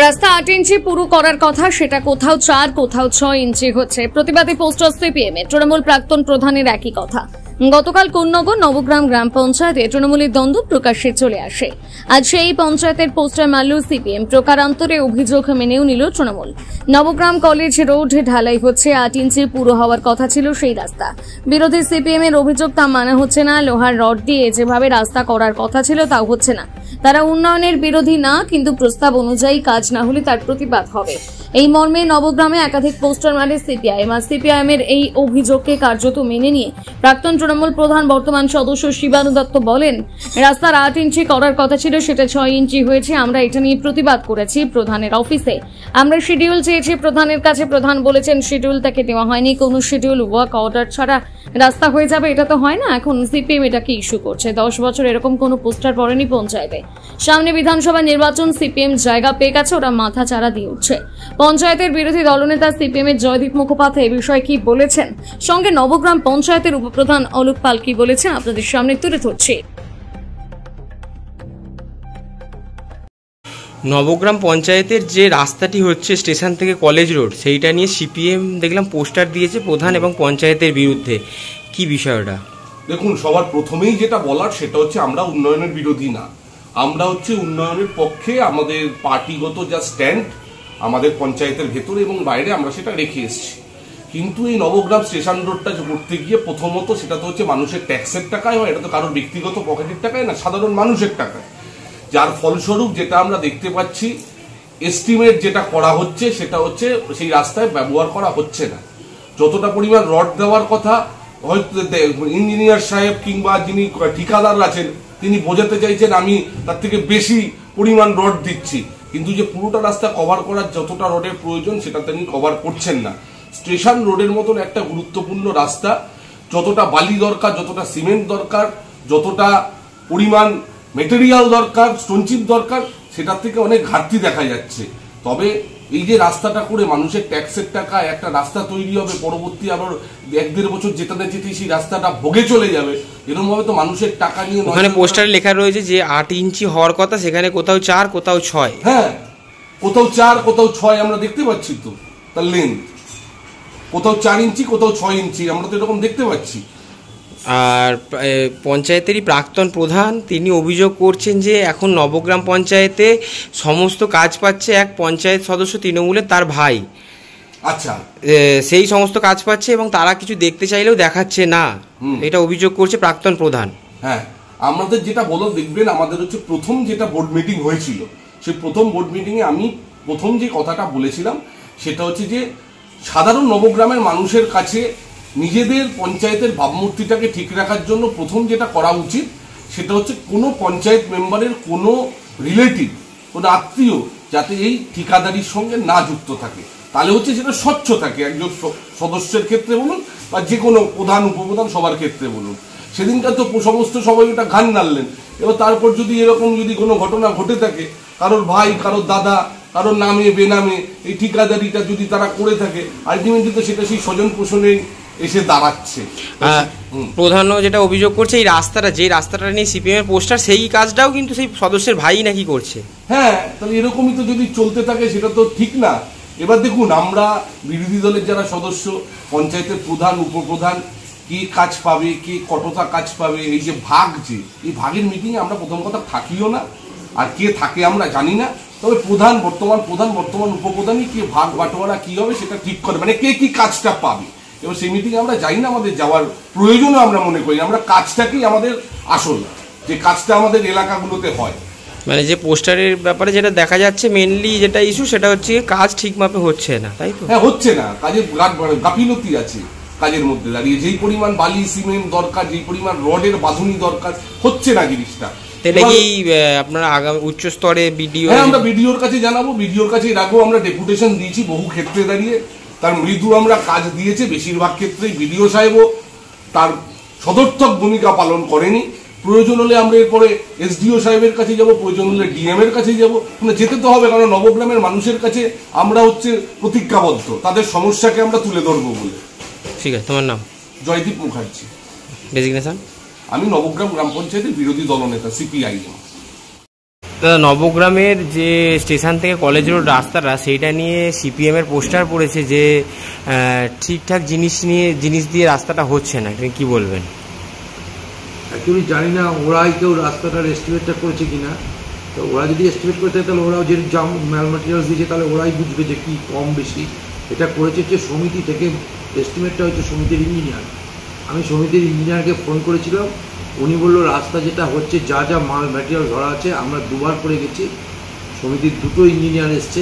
রাস্তা 8 ইঞ্চি পুরো করার কথা, সেটা কোথাও 4 কোথাও 6 ইঞ্চি হচ্ছে। প্রতিবাদী পোস্টার সিপিএম এর তৃণমূল প্রাক্তন প্রধানের একই কথা। গতকাল কোন্নগর নবগ্রাম গ্রাম পঞ্চায়েতে তৃণমূলের দ্বন্দ্ব প্রকাশ্যে চলে আসে। আজ সেই পঞ্চায়েতের পোস্টার মারল সিপিএম। প্রকারান্তরে অভিযোগ মেনেও নিল তৃণমূল। নবগ্রাম কলেজ রোড ঢালাই হচ্ছে, 8 ইঞ্চি পুরো হওয়ার কথা ছিল সেই রাস্তা। বিরোধী সিপিএম এর অভিযোগ তা মানা হচ্ছে না। লোহার রড দিয়ে যেভাবে রাস্তা করার কথা ছিল তাও হচ্ছে না। তারা উন্নয়নের বিরোধী না, কিন্তু প্রস্তাব অনুযায়ী কাজ না হলে তার প্রতিবাদ হবে। এই মর্মে নবগ্রামে একাধিক পোস্টার মারে সিপিআইএম। আর সিপিআইএম এর এই অভিযোগকে কার্যত মেনে নিয়ে প্রাক্তন তৃণমূল প্রধান বর্তমান সদস্য শিবানু দত্ত বলেন, রাস্তার 8 ইঞ্চি করার কথা ছিল, সেটা 6 ইঞ্চি হয়েছে। আমরা এটা নিয়ে প্রতিবাদ করেছি প্রধানের অফিসে। আমরা শিডিউল চেয়েছি প্রধানের কাছে। প্রধান বলেছেন শিডিউল তাকে দেওয়া হয়নি। কোনো শিডিউল ওয়ার্ক অর্ডার ছাড়া রাস্তা হয়ে যাবে, এটা তো হয় না। এখন সিপিএম এটাকে ইস্যু করছে। 10 বছর এরকম কোনো পোস্টার পড়েনি পঞ্চায়েতে। সামনে বিধানসভা নির্বাচন, সিপিএম জায়গা পেয়ে গেছে, ওরা মাথা চারা দিয়ে উঠছে। পঞ্চায়েতের বিরোধী দলনেতা সিপিএম এর জয়দীপ মুখোপাধ্যায় এই বিষয়ে কি বলেছেন, সঙ্গে নবগ্রাম পঞ্চায়েতের উপপ্রধান অলোক পাল কি বলেছেন, আপনাদের সামনে তুলে ধরছি। নবগ্রাম পঞ্চায়েতের যে রাস্তাটি হচ্ছে স্টেশন থেকে কলেজ রোড, সেইটা নিয়ে সিপিএম দেখলাম পোস্টার দিয়েছে প্রধান এবং পঞ্চায়েতের বিরুদ্ধে। কি বিষয়টা? দেখুন, সবার প্রথমেই যেটা বলার সেটা হচ্ছে আমরা উন্নয়নের বিরোধী না, আমরা হচ্ছে উন্নয়নের পক্ষে। আমাদের পার্টিগত যা স্ট্যান্ড আমাদের পঞ্চায়েতের ভেতরে এবং বাইরে আমরা সেটা রেখে এসেছি। কিন্তু এই নবগ্রাম স্টেশন রোডটা করতে গিয়ে প্রথমত সেটা তো হচ্ছে মানুষের ট্যাক্সের টাকায় হয়, এটা তো কারোর ব্যক্তিগত পকেটের টাকায় না, সাধারণ মানুষের টাকায়। যার ফলস্বরূপ যেটা আমরা দেখতে পাচ্ছি, এস্টিমেট যেটা করা হচ্ছে সেটা হচ্ছে সেই রাস্তায় ব্যবহার করা হচ্ছে না। যতটা পরিমাণ রড দেওয়ার কথা হয়তো ইঞ্জিনিয়ার সাহেব কিংবা যিনি ঠিকাদার আছেন তিনি বোঝাতে চাইছেন আমি তার থেকে বেশি পরিমাণ রড দিচ্ছি, কিন্তু যে পুরোটা রাস্তা কভার করার যতটা রডের প্রয়োজন সেটা তিনি কভার করছেন না। স্টেশন রোডের মতন একটা গুরুত্বপূর্ণ রাস্তা, যতটা বালি দরকার, যতটা সিমেন্ট দরকার, যতটা পরিমাণ মেটেরিয়াল দরকার, স্টোনচিপ দরকার, সেটার থেকে অনেক ঘাটতি দেখা যাচ্ছে। তবে এই যে রাস্তাটা করে মানুষের ট্যাক্সের টাকা একটা রাস্তা তৈরি হবে, পরবর্তী আবার 1-1.5 বছর যেতে সেই রাস্তাটা ভোগে চলে যাবে, এরকম ভাবে তো মানুষের টাকা নিয়ে। ওখানে পোস্টারে লেখা রয়েছে যে 8 ইঞ্চি হওয়ার কথা, সেখানে কোথাও 4 কোথাও 6। হ্যাঁ, কোথাও 4 কোথাও 6 আমরা দেখতে পাচ্ছি তো তার লেন্থ, কোথাও 4 ইঞ্চি কোথাও 6 ইঞ্চি আমরা তো এরকম দেখতে পাচ্ছি। আর পঞ্চায়েতেরই প্রাক্তন প্রধান তিনি অভিযোগ করছেন যে এখন নবগ্রাম পঞ্চায়েতে সমস্ত কাজ পাচ্ছে এক পঞ্চায়েত সদস্য তৃণমূলের তার ভাই। আচ্ছা, সেই সমস্ত কাজ পাচ্ছে এবং তারা কিছু দেখতে চাইলেও দেখাচ্ছে না, এটা অভিযোগ করছে প্রাক্তন প্রধান। হ্যাঁ, আমাদের যেটা বলো দেখবেন, আমাদের হচ্ছে প্রথম যেটা বোর্ড মিটিং হয়েছিল, সেই প্রথম বোর্ড মিটিংয়ে আমি প্রথম যে কথাটা বলেছিলাম সেটা হচ্ছে যে সাধারণ নবগ্রামের মানুষের কাছে নিজেদের পঞ্চায়েতের ভাবমূর্তিটাকে ঠিক রাখার জন্য প্রথম যেটা করা উচিত সেটা হচ্ছে কোনো পঞ্চায়েত মেম্বারের কোনো রিলেটিভ, কোনো আত্মীয় যাতে এই ঠিকাদারির সঙ্গে না যুক্ত থাকে, তাহলে হচ্ছে সেটা স্বচ্ছ থাকে। একজন সদস্যের ক্ষেত্রে বলুন বা যে কোনো প্রধান উপপ্রধান সবার ক্ষেত্রে বলুন। সেদিনকার তো সমস্ত সবাই ওটা ঘান নাড়লেন। এবার তারপর যদি এরকম যদি কোনো ঘটনা ঘটে থাকে, কারোর ভাই, কারোর দাদা, কারোর নামে বেনামে এই ঠিকাদারিটা যদি তারা করে থাকে, আলটিমেটলি তো সেটা সেই স্বজন পোষণে এসে দাঁড়াচ্ছে। প্রধান যেটা অভিযোগ করছে, এই রাস্তাটা যে রাস্তাটা নিয়ে সিপিএম এর পোস্টার, সেই কাজটাও কিন্তু সেই সদস্যের ভাই নাকি করছে। হ্যাঁ, তাহলে এরকমই তো যদি চলতে থাকে সেটা তো ঠিক না। এবার দেখুন, আমরা বিরোধী দলের যারা সদস্য, পঞ্চায়েতের প্রধান উপপ্রধান কি কাজ পাবে, কে কতটা কাজ পাবে, এই যে ভাগ, যে এই ভাগের মিটিংয়ে আমরা প্রথম কথা থাকিও না, আর কে থাকে আমরা জানি না। তবে বর্তমান উপপ্রধানই কে ভাগ বাটোয়ারা কি হবে সেটা ঠিক করে, মানে কে কি কাজটা পাবে। এবার সেই মিটিংয়ে আমরা যাই না, আমাদের যাওয়ার প্রয়োজনও আমরা মনে করি। আমরা কাজটাকেই আমাদের আসল, যে কাজটা আমাদের এলাকাগুলোতে হয়। মানে যে পোস্টারের ব্যাপারে যেটা দেখা যাচ্ছে মেনলি যেটা ইস্যু সেটা হচ্ছে কাজ ঠিকভাবে হচ্ছে না, তাই তো? হ্যাঁ, হচ্ছে না, কাজের গাফিলতি আছে কাজের মধ্যে দাঁড়িয়ে। যেই পরিমাণ বালি সিমেন্ট দরকার, যেই পরিমাণ রডের বাঁধুনি দরকার, হচ্ছে না জিনিসটা। তাহলে কি আপনারা আগামী উচ্চ স্তরে বিডিও? হ্যাঁ, আমরা বিডিওর কাছে জানাবো, বিডিওর কাছে এর আগেও আমরা ডেপুটেশন দিয়েছি বহু ক্ষেত্রে দাঁড়িয়ে। তার মৃদু আমরা কাজ দিয়েছে, বেশিরভাগ ক্ষেত্রেই বিডিও সাহেবও তার সদর্থক ভূমিকা পালন করেনি। প্রয়োজন হলে আমরা এরপরে এসডিও সাহেবের কাছে যাব, প্রয়োজন হলে ডিএম এর কাছে যাব, মানে যেতে তো হবে, কারণ নবগ্রামের মানুষের কাছে আমরা হচ্ছে প্রতিজ্ঞাবদ্ধ তাদের সমস্যাকে আমরা তুলে ধরবো বলে। ঠিক আছে, তোমার নাম? জয়দীপ মুখার্জি। ডেজিগনেশন? আমি নবগ্রাম গ্রাম পঞ্চায়েতের বিরোধী দলনেতা, সিপিআইএম। নবগ্রামের যে স্টেশন থেকে কলেজ রোড রাস্তাটা সেইটা নিয়ে সিপিএম এর পোস্টার পড়েছে যে ঠিকঠাক জিনিস দিয়ে রাস্তাটা হচ্ছে না, এটা কি বলবেন? অ্যাকচুয়ালি জানি না ওরাই কেউ রাস্তাটার এস্টিমেটটা করেছে কিনা। তো ওরা যদি এস্টিমেট করতে তাহলে ওরাও যে ম্যাল ম্যাটেরিয়ালস দিয়েছে তাহলে ওরাই বুঝবে যে কী কম বেশি। এটা করেছে হচ্ছে সমিতি থেকে, এস্টিমেটটা হচ্ছে সমিতির ইঞ্জিনিয়ার। আমি সমিতির ইঞ্জিনিয়ারকে ফোন করেছিলাম, উনি বললো রাস্তা যেটা হচ্ছে যা যা মাল ম্যাটেরিয়াল ধরা আছে আমরা দুবার করে গেছি, সমিতির দুটো ইঞ্জিনিয়ার এসছে,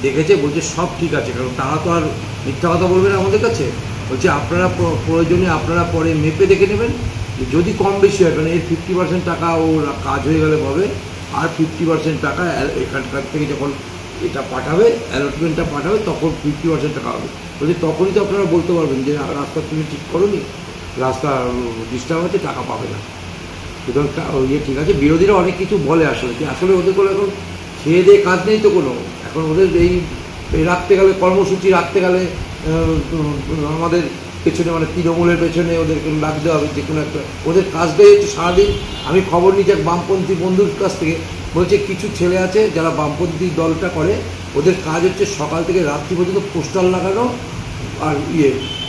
দেখেছে, বলছে সব ঠিক আছে। কারণ তারা তো আর মিথ্যা কথা বলবে না আমাদের কাছে। বলছে আপনারা প্রয়োজনে আপনারা পরে মেপে দেখে নেবেন, যদি কম বেশি হয়, কারণ এর 50% টাকা ও কাজ হয়ে গেলে পাবে, আর 50% টাকা এখানকার থেকে যখন এটা পাঠাবে, অ্যালটমেন্টটা পাঠাবে, তখন 50% টাকা হবে। বলছে তখনই তো আপনারা বলতে পারবেন যে রাস্তা তুমি ঠিক করোনি, রাস্তা ডিস্টার্ব আছে, টাকা পাবে না। সুতরাং ইয়ে ঠিক আছে। বিরোধীরা অনেক কিছু বলে আসলে, যে আসলে ওদের কোনো এখন খেয়ে দিয়ে কাজ নেই তো কোনো। এখন ওদের এই রাখতে গেলে, কর্মসূচি রাখতে গেলে আমাদের পেছনে, মানে তৃণমূলের পেছনে ওদেরকে রাখতে হবে যে কোনো একটা। ওদের কাজটাই হচ্ছে সারাদিন, আমি খবর নিচ্ছি এক বামপন্থী বন্ধুর কাছ থেকে, বলছে কিছু ছেলে আছে যারা বামপন্থী দলটা করে, ওদের কাজ হচ্ছে সকাল থেকে রাত্রি পর্যন্ত পোস্টার লাগানো আর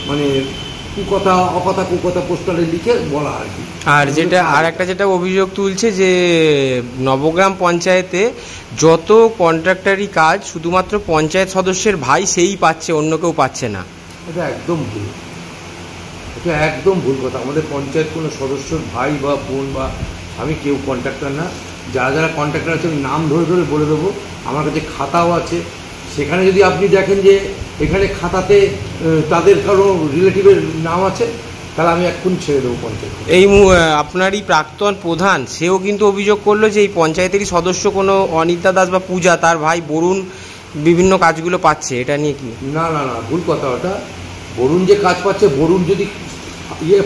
মানে কুকথা পোস্টারে লিখে বলা আর কি। আর যেটা আর একটা যেটা অভিযোগ তুলছে যে নবগ্রাম পঞ্চায়েতে যত কন্ট্রাক্টরি কাজ শুধুমাত্র পঞ্চায়েত সদস্যের ভাই সেই পাচ্ছে, অন্য কেউ পাচ্ছে না। এটা একদম ভুল, এটা একদম ভুল কথা। আমাদের পঞ্চায়েত কোনো সদস্যর ভাই বা বোন বা আমি কেউ কন্ট্রাক্টর না। যারা যারা কন্ট্রাক্টর আছে আমি নাম ধরে ধরে বলে দেবো, আমার কাছে খাতাও আছে। সেখানে যদি আপনি দেখেন যে এখানে খাতাতে তাদের কারো রিলেটিভের নাম আছে, তাহলে আমি এক্ষুনি ছেড়ে দেবো পঞ্চায়েত। এই আপনারই প্রাক্তন প্রধান সেও কিন্তু অভিযোগ করলো যে এই পঞ্চায়েতেরই সদস্য কোনো অনিতা দাস বা পূজা, তার ভাই বরুণ বিভিন্ন কাজগুলো পাচ্ছে, এটা নিয়ে কি? না না না, ভুল কথা ওটা। বরুণ যে কাজ পাচ্ছে, বরুণ যদি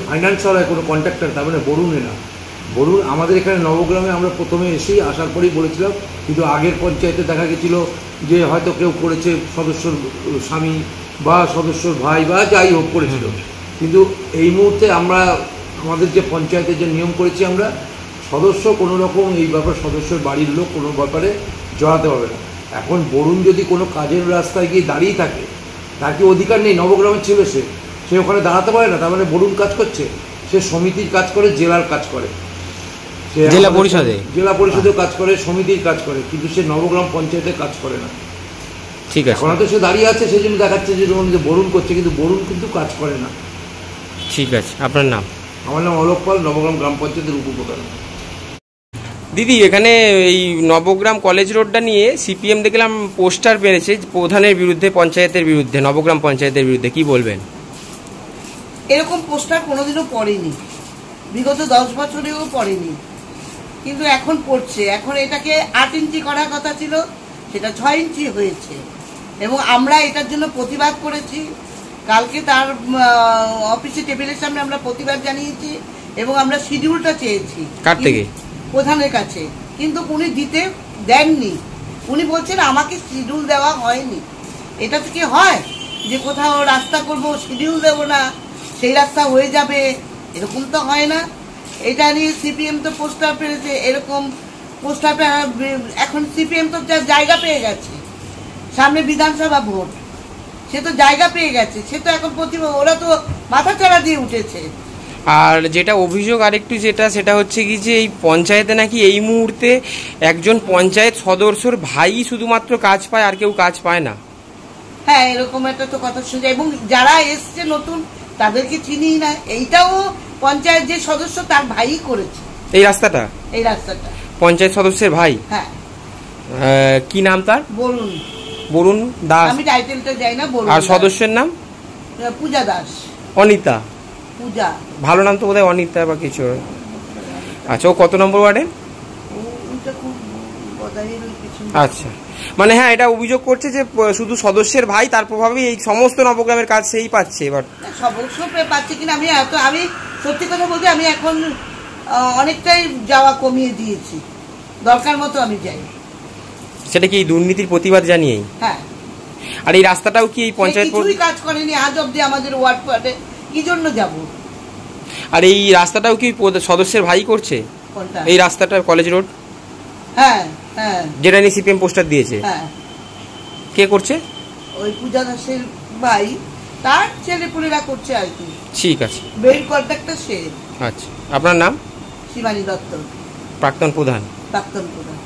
ফাইন্যান্সার হয় কোনো কন্ট্রাক্টর, তার মানে বরুণে না। বরুণ আমাদের এখানে নবগ্রামে আমরা প্রথমে এসেই আসার পরেই বলেছিলাম, কিন্তু আগের পঞ্চায়েতে দেখা গেছিলো যে হয়তো কেউ করেছে সদস্যর স্বামী বা সদস্যর ভাই বা যাই হোক করেছিল। কিন্তু এই মুহূর্তে আমরা আমাদের যে পঞ্চায়েতের যে নিয়ম করেছি, আমরা সদস্য কোনো রকম এই ব্যাপার সদস্যর বাড়ির লোক কোনো ব্যাপারে জড়াতে হবে না। এখন বরুণ যদি কোনো কাজের রাস্তায় গিয়ে দাঁড়িয়ে থাকে, তার কি অধিকার নেই? নবগ্রামে ছিল, সে ওখানে দাঁড়াতে পারে না, তার মানে বরুণ কাজ করছে। সে সমিতির কাজ করে, জেলার কাজ করে, জেলা পরিষদের কাজ করে, সমিতির কাজ করে, কিন্তু সে নবগ্রাম পঞ্চায়েতের কাজ করে না। ঠিক আছে, এখন তো সে দাঁড়িয়ে আছে, সেই জন্য দেখাচ্ছে যে বরুণ করছে, কিন্তু বরুণ কিন্তু কাজ করে না। ঠিক আছে, আপনার নাম? আমার নাম অলোক পাল, নবগ্রাম গ্রাম পঞ্চায়েতের উপপ্রধান। দিদি, এখানে এই নবগ্রাম কলেজ রোডটা নিয়ে সিপিএম দেখলাম পোস্টার পেরেছে প্রধানের বিরুদ্ধে, পঞ্চায়েতের বিরুদ্ধে, নবগ্রাম পঞ্চায়েতের বিরুদ্ধে, কি বলবেন? এরকম পোস্টার কোনোদিনও পড়েনি, বিগত 10 বছরেও পড়েনি, কিন্তু এখন পড়ছে। এখন এটাকে 8 ইঞ্চি করার কথা ছিল, সেটা 6 ইঞ্চি হয়েছে, এবং আমরা এটার জন্য প্রতিবাদ করেছি। কালকে তার অফিসে টেবিলের সামনে আমরা প্রতিবাদ জানিয়েছি, এবং আমরা শিডিউলটা চেয়েছি। কার থেকে? প্রধানের কাছে, কিন্তু উনি দিতে দেননি। উনি বলছেন আমাকে শিডিউল দেওয়া হয়নি। এটা থেকে হয় যে কোথাও রাস্তা করব, শিডিউল দেব না, সেই রাস্তা হয়ে যাবে, এরকম তো হয় না। এটা নিয়ে সিপিএম তো পোস্টার পেরেছে, এরকম পোস্টার এখন সিপিএম তো জায়গা পেয়ে গেছে, সামনে বিধানসভা ভোট, সে তো জায়গা পেয়ে গেছে, সে তো এখন ওরা তো মাথা চাড়া দিয়ে উঠেছে। আর যেটা অভিযোগ আরেকটু সেটা হচ্ছে কি যে এই পঞ্চায়েতে নাকি এই মুহূর্তে একজন পঞ্চায়েত সদস্যর ভাই শুধুমাত্র কাজ পায়, আর কেউ কাজ পায় না। হ্যাঁ, এরকম একটা তো কথা শুনে, এবং যারা এসছে নতুন তাদেরকে চিনি না। এইটাও পঞ্চায়েত যে সদস্য তার ভাই করেছে এই রাস্তাটা, পঞ্চায়েত সদস্যের ভাই। হ্যাঁ, কি নাম তার? বরুণ দাস। আমি টাইটেলটা যাই না। বরুণ। আর সদস্যের নাম? পূজা দাস। অনিতা? পূজা ভালো নাম তো বোধহয়, অনিতা বা কিছু। আচ্ছা, ও কত নম্বর ওয়ার্ডে? আচ্ছা, মানে হ্যাঁ, এটা অভিযোগ করছে যে শুধু সদস্যের ভাই, তার প্রভাবে এই সমস্ত নবগ্রামের কাজ সেই পাচ্ছে। এবার সদস্য পাচ্ছে কিনা আমি সত্যি কথা বলতে আমি এখন অনেকটাই যাওয়া কমিয়ে দিয়েছি, দরকার মতো আমি যাই। সেটা কি দুর্নীতির প্রতিবাদ জানিয়েই? হ্যাঁ। আর এই রাস্তাটাও কি এই পঞ্চায়েত কিছুই কাজ করেনি আজ অব্দি আমাদের ওয়ার্ডে, কি জন্য যাব? আর এই রাস্তাটাও কি সদস্যের ভাই করছে? কোনটা? এই রাস্তাটা, কলেজ রোড? হ্যাঁ, হ্যাঁ যেটা নিয়ে সিপিএম পোস্টার দিয়েছে, হ্যাঁ কে করছে? ওই পূজা দাসের ভাই, তার ছেলেপুলেরা করছে আর কি। ঠিক আছে, মেইন কন্ট্রাক্টর সে। আচ্ছা, আপনার নাম? শিবানী দত্ত, প্রাক্তন প্রধান। প্রাক্তন প্রধান।